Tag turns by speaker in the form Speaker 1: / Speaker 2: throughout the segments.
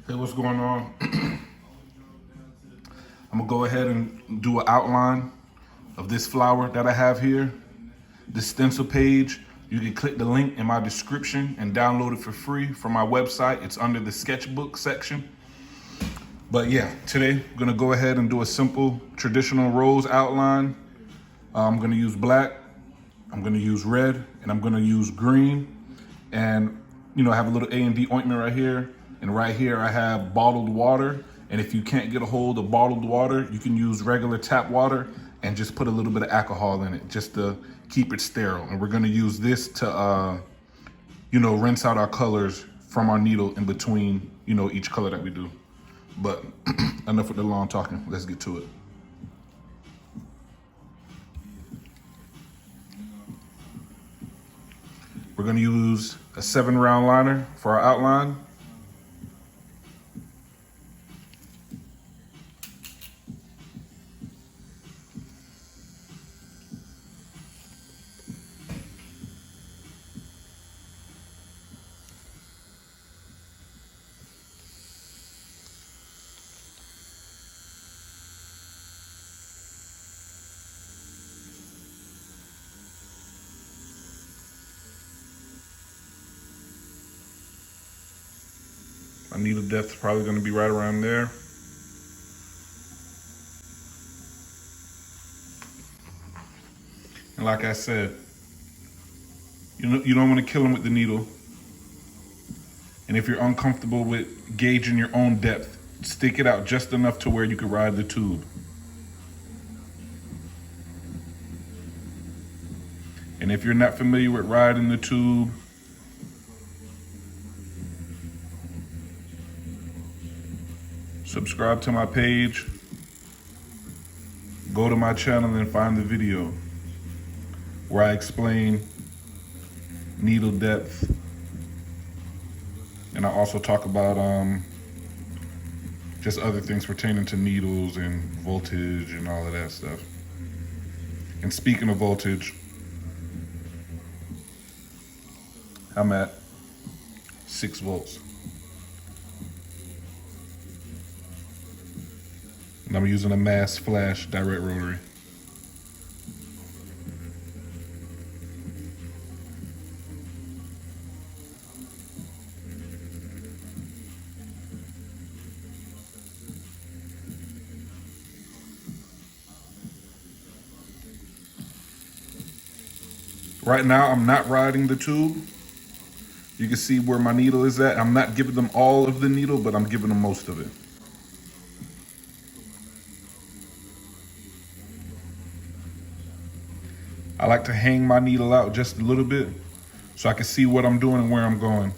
Speaker 1: Hey, what's going on? I'm gonna go ahead and do an outline of this flower that I have here. The stencil page, you can click the link in my description and download it for free from my website. It's under the sketchbook section. But yeah, today I'm gonna go ahead and do a simple traditional rose outline. I'm gonna use black, I'm gonna use red, and I'm gonna use green. And I have a little A&D ointment right here. And right here I have bottled water. And if you can't get a hold of bottled water, you can use regular tap water and just put a little bit of alcohol in it just to keep it sterile. And we're gonna use this to, rinse out our colors from our needle in between, each color that we do. But enough with the long talking, let's get to it. We're gonna use a 7-round liner for our outline. My needle depth is probably gonna be right around there. And like I said, you don't want to kill them with the needle. And if you're uncomfortable with gauging your own depth, stick it out just enough to where you can ride the tube. And if you're not familiar with riding the tube, subscribe to my page, go to my channel and find the video where I explain needle depth. And I also talk about just other things pertaining to needles and voltage and all of that stuff. And speaking of voltage, I'm at 6 volts. And I'm using a mast flash direct rotary. Right now, I'm not riding the tube. You can see where my needle is at. I'm not giving them all of the needle, but I'm giving them most of it. I like to hang my needle out just a little bit so I can see what I'm doing and where I'm going.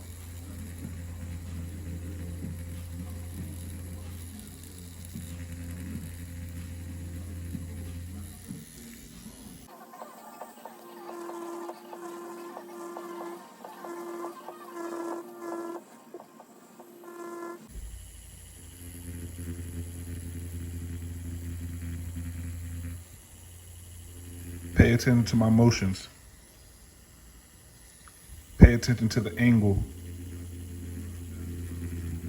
Speaker 1: Pay attention to my motions. Pay attention to the angle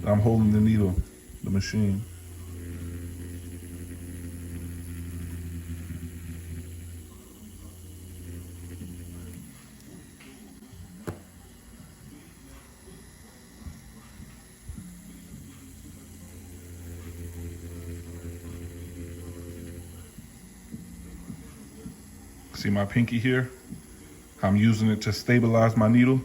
Speaker 1: that I'm holding the needle, the machine. See my pinky here? I'm using it to stabilize my needle.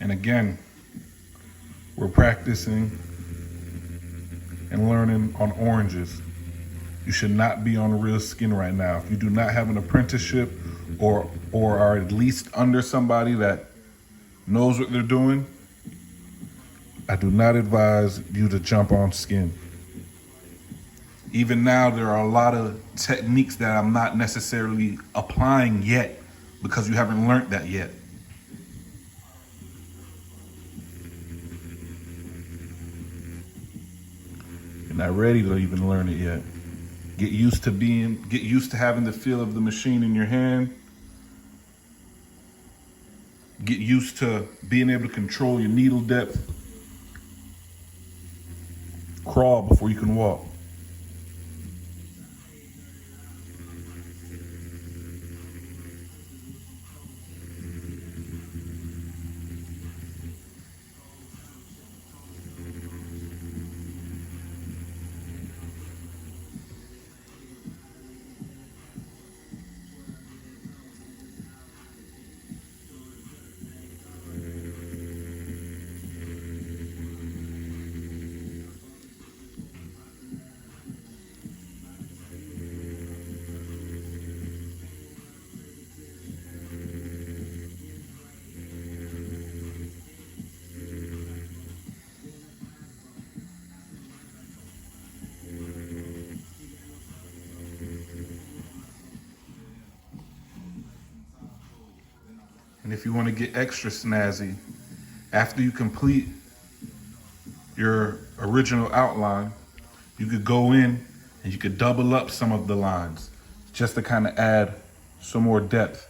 Speaker 1: And again, we're practicing and learning on oranges. You should not be on real skin right now. If you do not have an apprenticeship or are at least under somebody that knows what they're doing, I do not advise you to jump on skin. Even now, there are a lot of techniques that I'm not necessarily applying yet because you haven't learned that yet. You're not ready to even learn it yet. Get used to having the feel of the machine in your hand. Get used to being able to control your needle depth. Crawl before you can walk. And if you want to get extra snazzy, after you complete your original outline, you could go in and you could double up some of the lines just to kind of add some more depth.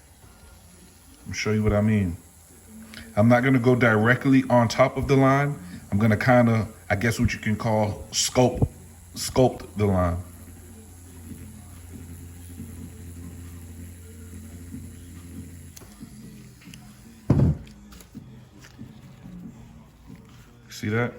Speaker 1: I'll show you what I mean. I'm not going to go directly on top of the line. I'm going to kind of, I guess what you can call sculpt the line. See that?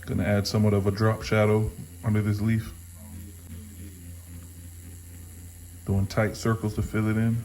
Speaker 1: Gonna add somewhat of a drop shadow under this leaf. Doing tight circles to fill it in.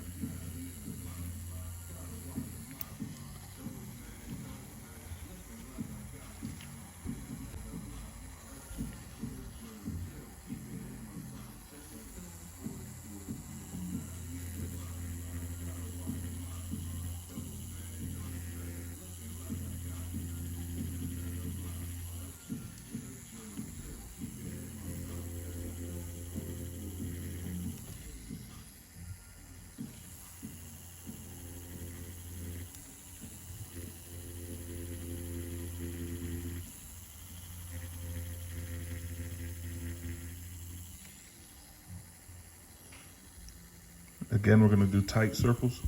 Speaker 1: Again, we're gonna do tight circles.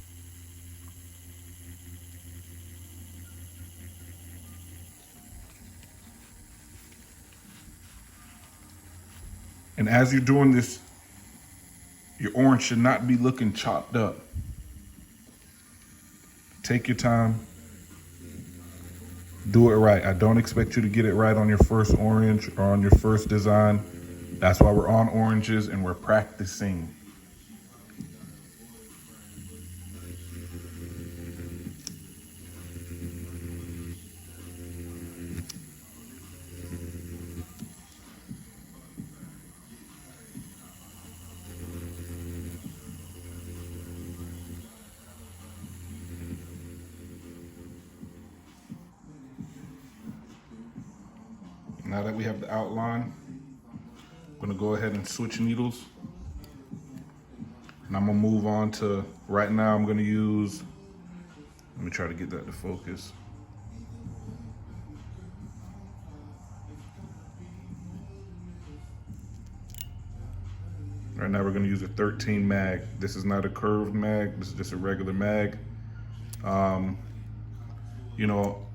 Speaker 1: And as you're doing this, your orange should not be looking chopped up. Take your time. Do it right. I don't expect you to get it right on your first orange or on your first design. That's why we're on oranges and we're practicing. Now that we have the outline, I'm gonna go ahead and switch needles. And I'm gonna move on to, right now I'm gonna use, let me try to get that to focus. Right now we're gonna use a 13 mag. This is not a curved mag, this is just a regular mag. You know,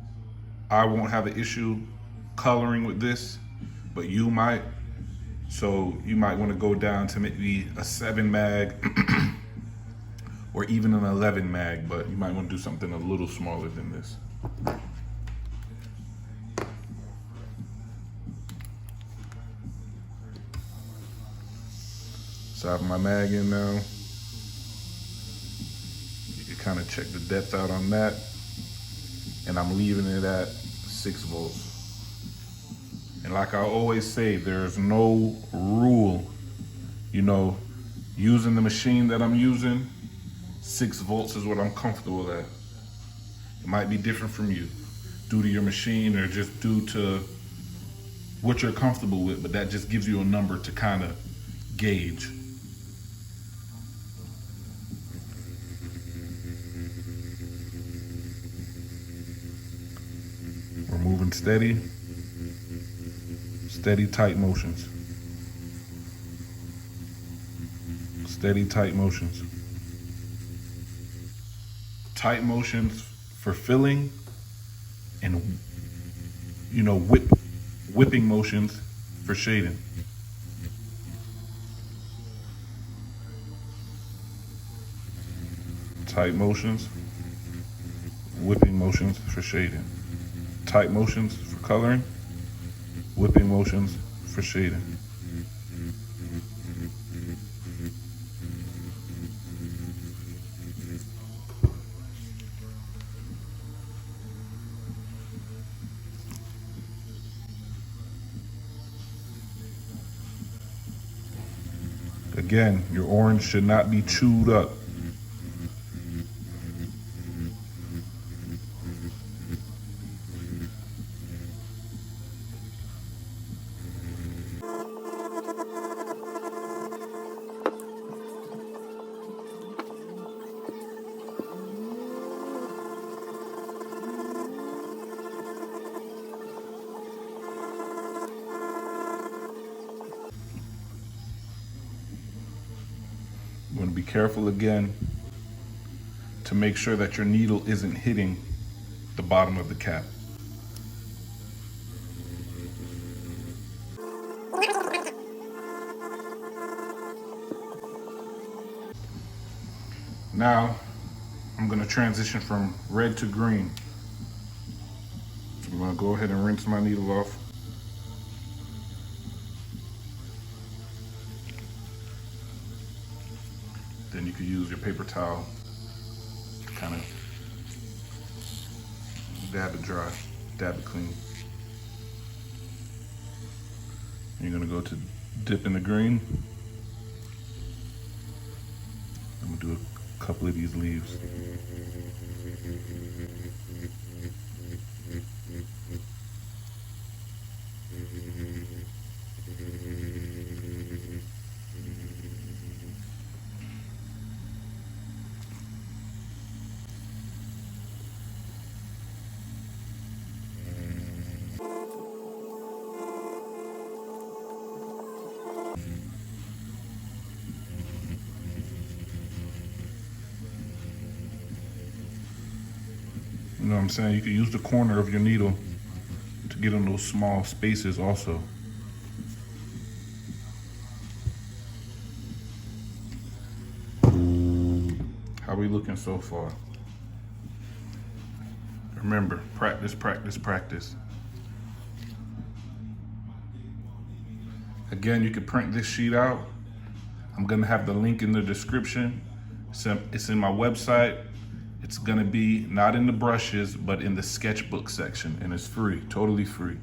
Speaker 1: I won't have an issue coloring with this, but you might. So you might want to go down to maybe a 7 mag or even an 11 mag, but you might want to do something a little smaller than this. So I have my mag in now. You can kind of check the depth out on that. And I'm leaving it at 6 volts. And like I always say, there's no rule. You know, using the machine that I'm using, 6 volts is what I'm comfortable at. It might be different from you, due to your machine or just due to what you're comfortable with, but that just gives you a number to kind of gauge. We're moving steady, tight motions. Steady, tight motions. Tight motions for filling, and you know, whipping motions for shading. Tight motions, whipping motions for shading. Tight motions for coloring, whipping motions for shading. Again, your orange should not be chewed up. You want to be careful again to make sure that your needle isn't hitting the bottom of the cap. Now, I'm going to transition from red to green. I'm going to go ahead and rinse my needle off. Then you can use your paper towel to kind of dab it dry, dab it clean. You're gonna go to dip in the green. I'm gonna do a couple of these leaves. You know what I'm saying? You can use the corner of your needle to get in those small spaces also. How we looking so far? Remember, practice, practice, practice. Again, you can print this sheet out. I'm gonna have the link in the description. It's in my website. It's gonna be not in the brushes, but in the sketchbook section, and it's free, totally free.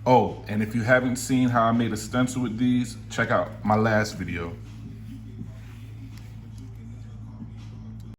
Speaker 1: Oh, and if you haven't seen how I made a stencil with these, check out my last video.